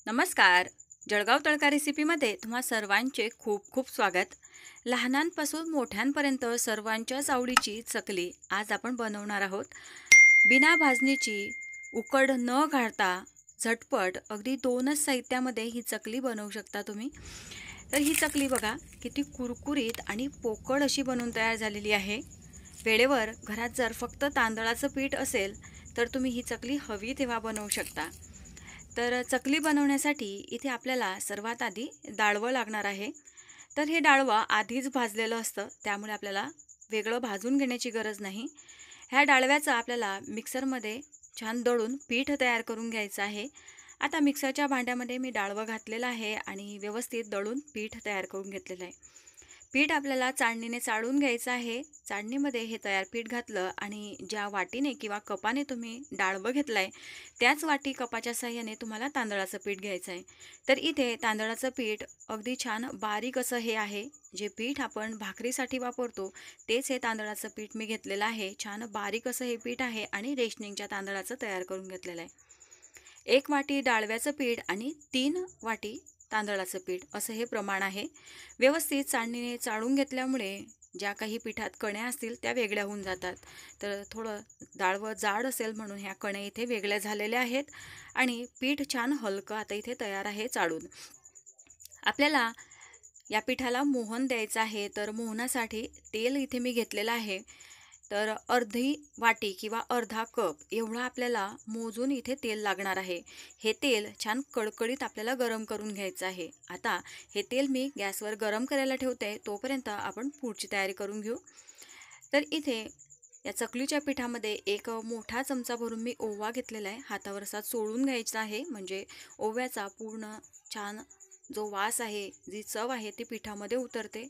नमस्कार. जळगाव तडका रेसिपीमध्ये तुम्हा सर्वांचे खूप खूप स्वागत. लहानांपासून मोठ्यांपर्यंत सर्वांच्याच आवडीची चकली आज आपण बनवणार आहोत. बिना भाजणीची, उकड न घालता झटपट अगदी 2च साहित्यामध्ये ही चकली बनवू शकता तुम्ही. तर ही चकली बघा किती कुरकुरीत आणि पोकळ अशी बनवून तयार झालेली आहे. वेळेवर घरात जर फक्त तांदळाचं पीठ असेल तर तुम्ही ही चकली हवी तेव्हा बनवू शकता. तर चकली बनवण्यासाठी इथे आपल्याला सर्वात आधी डाळवं लागणार आहे. तर हे डाळवं आधीच भाजलेलं असतं, त्यामुळे आपल्याला वेगळं भाजून घेण्याची गरज नाही. ह्या डाळव्याचं आपल्याला मिक्सरमध्ये छान दळून पीठ तयार करून घ्यायचं आहे. आता मिक्सरच्या भांड्यामध्ये मी डाळवं घातलेलं आहे आणि व्यवस्थित दळून पीठ तयार करून घेतलेलं आहे. पीठ आपल्याला चाळणीने चाळून घ्यायचं आहे. चाळणीमध्ये हे तयार पीठ घातलं आणि ज्या वाटीने किंवा कपाने तुम्ही डाळवं घेतलं आहे त्याच वाटी कपाच्या साहाय्याने तुम्हाला तांदळाचं पीठ घ्यायचं आहे. तर इथे तांदळाचं पीठ अगदी छान बारीक असं हे आहे. जे पीठ आपण भाकरीसाठी वापरतो तेच हे तांदळाचं पीठ मी घेतलेलं आहे. छान बारीक असं हे पीठ आहे आणि रेशनिंगच्या तांदळाचं तयार करून घेतलेलं आहे. 1 वाटी डाळव्याचं पीठ आणि 3 वाटी तांदळाचं पीठ असं हे प्रमाण आहे. व्यवस्थित चाळणीने चाळून घेतल्यामुळे ज्या काही पिठात कण्या असतील त्या वेगळ्या होऊन जातात. तर थोडं डाळवं जाड असेल म्हणून ह्या कण्या इथे वेगळ्या झालेल्या आहेत आणि पीठ छान हलकं आता इथे तयार आहे चाळून. आपल्याला या पिठाला मोहन द्यायचं आहे. तर मोहनासाठी तेल इथे मी घेतलेलं आहे. तर अर्धी वाटी किंवा अर्धा कप एवढं आपल्याला मोजून इथे तेल लागणार आहे. हे तेल छान कडकडीत आपल्याला गरम करून घ्यायचं आहे. आता हे तेल मी गॅसवर गरम करायला ठेवते, तोपर्यंत आपण पुढची तयारी करून घेऊ. तर इथे या चकलीच्या पिठामध्ये एक मोठा चमचा भरून मी ओवा घेतलेला आहे. हातावर असा चोळून घ्यायचा आहे, म्हणजे ओव्याचा पूर्ण छान जो वास आहे, जी चव आहे ती पिठामध्ये उतरते.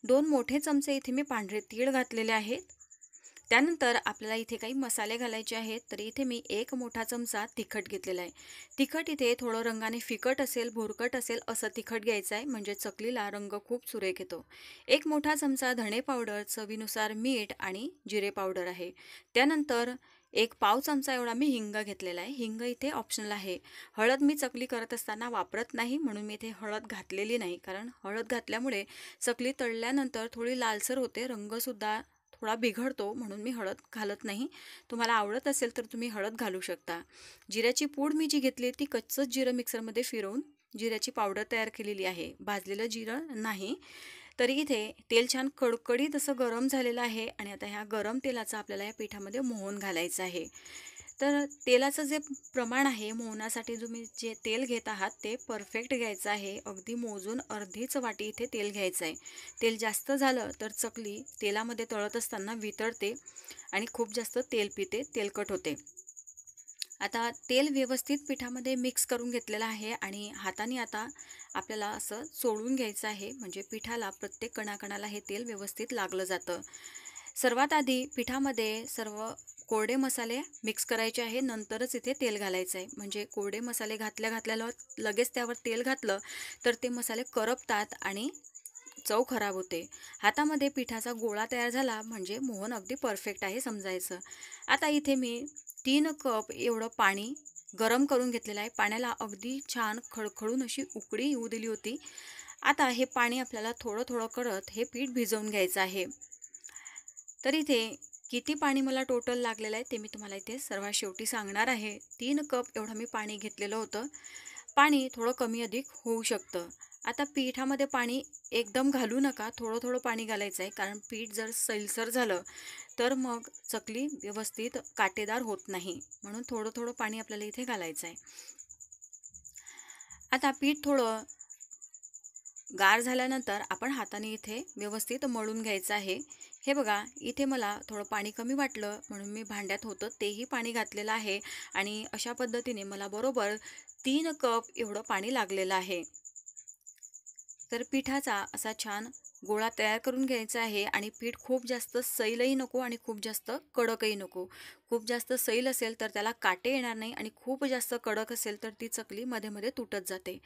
2 मोठे चमचे इथे मी पांढरे तीळ घातलेले आहेत. त्यानंतर आपल्याला इथे काही मसाले घालायचे आहेत. तर इथे मी 1 मोठा चमचा तिखट घेतलेला आहे. तिखट इथे थोडं रंगाने फिकट असेल, भुरकट असेल असं तिखट घ्यायचं आहे, म्हणजे चकलीला रंग खूप सुरेख येतो. 1 मोठा चमचा धणे पावडर, चवीनुसार मीठ आणि जिरे पावडर आहे. त्यानंतर 1 पाव चमचा एवढा मी हिंग घेतलेला आहे. हिंग इथे ऑप्शनल आहे. हळद मी चकली करत असताना वापरत नाही, म्हणून मी इथे हळद घातलेली नाही. कारण हळद घातल्यामुळे चकली तळल्यानंतर थोडी लालसर होते, रंगसुद्धा थोडा बिघडतो, म्हणून मी हळद घालत नाही. तुम्हाला आवडत असेल तर तुम्ही हळद घालू शकता. जिऱ्याची पूड मी जी घेतली ती कच्चंच जिरं मिक्सरमध्ये फिरवून जिऱ्याची पावडर तयार केलेली आहे, भाजलेलं जिरं नाही. तरी इथे तेल छान कडकडीत असं गरम झालेलं आहे आणि आता ह्या गरम तेलाचा आपल्याला या पिठामध्ये मोहन घालायचं आहे. तर तेलाचं जे प्रमाण आहे मोहनासाठी, तुम्ही जे तेल घेत आहात ते परफेक्ट घ्यायचं आहे. अगदी मोजून अर्धीच वाटी इथे तेल घ्यायचं आहे. तेल जास्त झालं तर चकली तेलामध्ये तळत असताना वितळते आणि खूप जास्त तेल पिते, तेलकट होते. आता तेल व्यवस्थित पिठामध्ये मिक्स करून घेतलेलं आहे आणि हाताने आता आपल्याला असं चोळून घ्यायचं आहे, म्हणजे पिठाला प्रत्येक कणाकणाला हे तेल व्यवस्थित लागलं जातं. सर्वात आधी पिठामध्ये सर्व कोरडे मसाले मिक्स करायचे आहे, नंतरच इथे तेल घालायचं आहे. म्हणजे कोरडे मसाले घातल्या लगेच त्यावर तेल घातलं तर ते मसाले करपतात आणि चव खराब होते. हातामध्ये पिठाचा गोळा तयार झाला म्हणजे मोहन अगदी परफेक्ट आहे समजायचं. आता इथे मी 3 कप एवढं पाणी गरम करून घेतलेलं आहे. पाण्याला अगदी छान खळखळून अशी उकळी येऊ दिली होती. आता हे पाणी आपल्याला थोडं थोडं करत हे पीठ भिजवून घ्यायचं आहे. तर इथे किती पाणी मला टोटल लागलेलं आहे ते मी तुम्हाला इथे सर्वात शेवटी सांगणार आहे. 3 कप एवढं मी पाणी घेतलेलं होतं. पाणी थोडं कमी अधिक होऊ शकतं. आता पिठामध्ये पाणी एकदम घालू नका, थोडं थोडं पाणी घालायचं आहे. कारण पीठ जर सैलसर झालं तर मग चकली व्यवस्थित काटेदार होत नाही, म्हणून थोडं थोडं पाणी आपल्याला इथे घालायचं आहे. आता पीठ थोडं गार झाल्यानंतर आपण हाताने इथे व्यवस्थित मळून घ्यायचं आहे. हे बघा इथे मला थोडं पाणी कमी वाटलं म्हणून मी भांड्यात होतं तेही पाणी घातलेलं आहे आणि अशा पद्धतीने मला बरोबर 3 कप एवढं पाणी लागलेलं आहे. तर पिठाचा असा छान गोळा तयार करून घ्यायचा आहे आणि पीठ खूप जास्त सैलही नको आणि खूप जास्त कडकही नको. खूप जास्त सैल असेल तर त्याला काटे येणार नाही आणि खूप जास्त कडक असेल तर ती चकली मध्ये मध्ये तुटत जाते.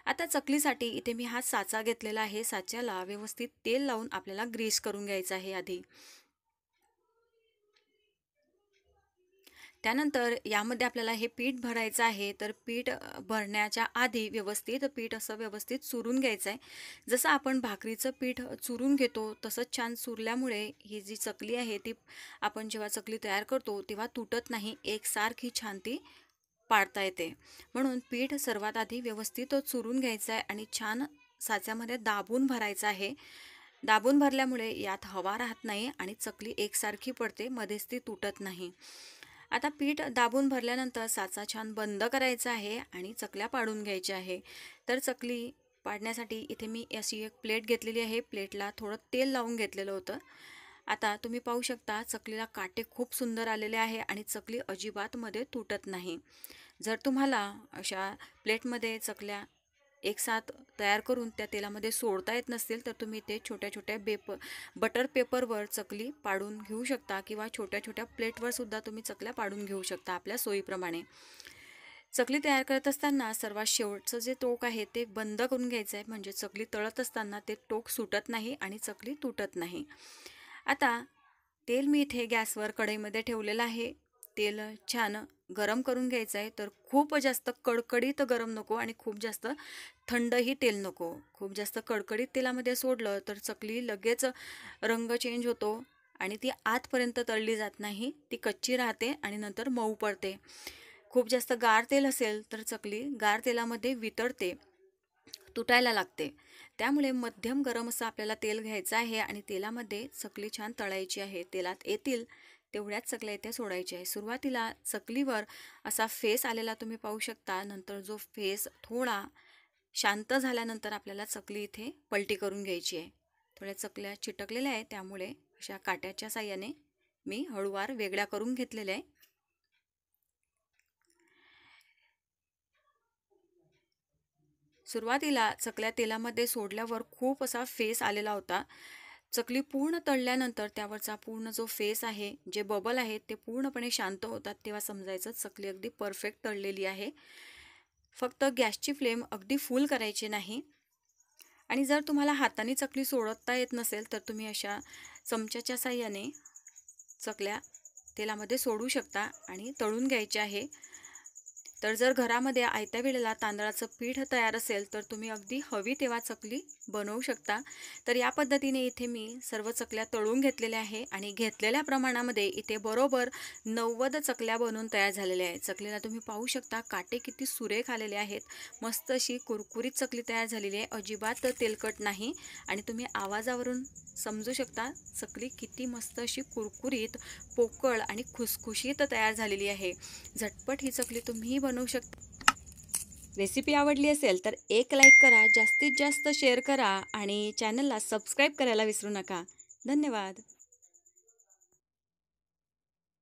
आता चकलीसाठी इथे मी हा साचा घेतलेला आहे. साच्याला व्यवस्थित तेल लावून आपल्याला ग्रीस करून घ्यायचं आहे आधी. त्यानंतर यामध्ये आपल्याला हे पीठ भरायचं आहे. तर पीठ भरण्याच्या आधी व्यवस्थित पीठ असं व्यवस्थित चुरून घ्यायचं आहे. जसं आपण भाकरीचं पीठ चुरून घेतो तसंच छान चुरल्यामुळे ही जी चकली आहे ती आपण जेव्हा चकली तयार करतो तेव्हा तुटत नाही, एकसारखी छान ती पाडता येते. म्हणून पीठ सर्वात आधी व्यवस्थित चुरून घ्यायचं आहे आणि छान साच्यामध्ये दाबून भरायचं आहे. दाबून भरल्यामुळे यात हवा राहत नाही आणि चकली एकसारखी पडते, मध्येच ती तुटत नाही. आता पीठ दाबून भरल्यानंतर साचा छान बंद करायचा आहे आणि चकल्या पाडून घ्यायच्या आहे. तर चकली पाडण्यासाठी इथे मी अशी एक प्लेट घेतलेली आहे. प्लेटला थोडं तेल लावून घेतलेलं होतं. आता तुम्ही पाहू शकता चकलीला काटे खूप सुंदर आलेले आहे आणि चकली अजिबात मध्ये तुटत नाही. जर तुम्हाला अशा प्लेटमध्ये चकल्या एकसाथ तयार करून त्या तेलामध्ये सोडता येत नसतील तर तुम्ही ते छोट्या छोट्या बटर पेपरवर चकली पाडून घेऊ शकता किंवा छोट्या छोट्या प्लेटवर सुद्धा तुम्ही चकल्या पाडून घेऊ शकता आपल्या सोयीप्रमाणे. चकली तयार करत असताना सर्वात शेवटचं जे टोक आहे ते बंद करून घ्यायचं आहे, म्हणजे चकली तळत असताना ते टोक सुटत नाही आणि चकली तुटत नाही. आता तेल मी इथे गॅसवर कढईमध्ये ठेवलेलं आहे. तेल छान गरम करून घ्यायचं आहे. तर खूप जास्त कडकडीत गरम नको आणि खूप जास्त थंडही तेल नको. खूप जास्त कडकडीत तेलामध्ये सोडलं तर चकली लगेच रंग चेंज होतो आणि ती आतपर्यंत तळली जात नाही, ती कच्ची राहते आणि नंतर मऊ पडते. खूप जास्त गार तेल असेल तर चकली गार तेलामध्ये वितळते, तुटायला लागते. त्यामुळे मध्यम गरम असं आपल्याला तेल घ्यायचं आहे आणि तेलामध्ये चकली छान तळायची आहे. तेलात येतील तेवढ्याच चकल्या इथे सोडायच्या आहे. सुरुवातीला चकलीवर असा फेस आलेला तुम्ही पाहू शकता. नंतर जो फेस थोडा शांत झाल्यानंतर आपल्याला चकली इथे पलटी करून घ्यायची आहे. थोड्या चकल्या चिटकलेल्या आहे त्यामुळे अशा काट्याच्या साह्याने मी हळूवार वेगळ्या करून घेतलेल्या आहे. सुरुवातीला चकल्या तेलामध्ये सोडल्यावर खूप असा फेस आलेला होता. चकली पूर्ण तळल्यानंतर त्यावरचा पूर्ण जो फेस आहे, जे बबल आहेत ते पूर्णपणे शांत होतात तेव्हा समजायचं चकली अगदी परफेक्ट तळलेली आहे. फक्त गॅसची फ्लेम अगदी फुल करायची नाही. आणि जर तुम्हाला हाताने चकली सोडता येत नसेल तर तुम्ही अशा चमच्याच्या साह्याने चकल्या तेलामध्ये सोडू शकता आणि तळून घ्यायचे आहे. तर जर घरामध्ये आयत्या वेळेला तांदळाचं पीठ तयार असेल तर तुम्ही अगदी हवी तेव्हा चकली बनवू शकता. तर या पद्धतीने इथे मी सर्व चकल्या तळून घेतलेल्या आहे आणि घेतलेल्या प्रमाणामध्ये इथे बरोबर 90 चकल्या बनवून तयार झालेल्या आहेत. चकलीला तुम्ही पाहू शकता काटे किती सुरेख आलेले आहेत. मस्त अशी कुरकुरीत चकली तयार झालेली आहे, अजिबात तेलकट नाही आणि तुम्ही आवाजावरून समजू शकता चकली किती मस्त अशी कुरकुरीत, पोकळ आणि खुसखुशीत तयार झालेली आहे. झटपट ही चकली तुम्ही बनवू शकता. रेसिपी आवडली असेल तर एक लाईक करा, जास्तीत जास्त शेअर करा आणि चॅनलला सबस्क्राईब करायला विसरू नका. धन्यवाद.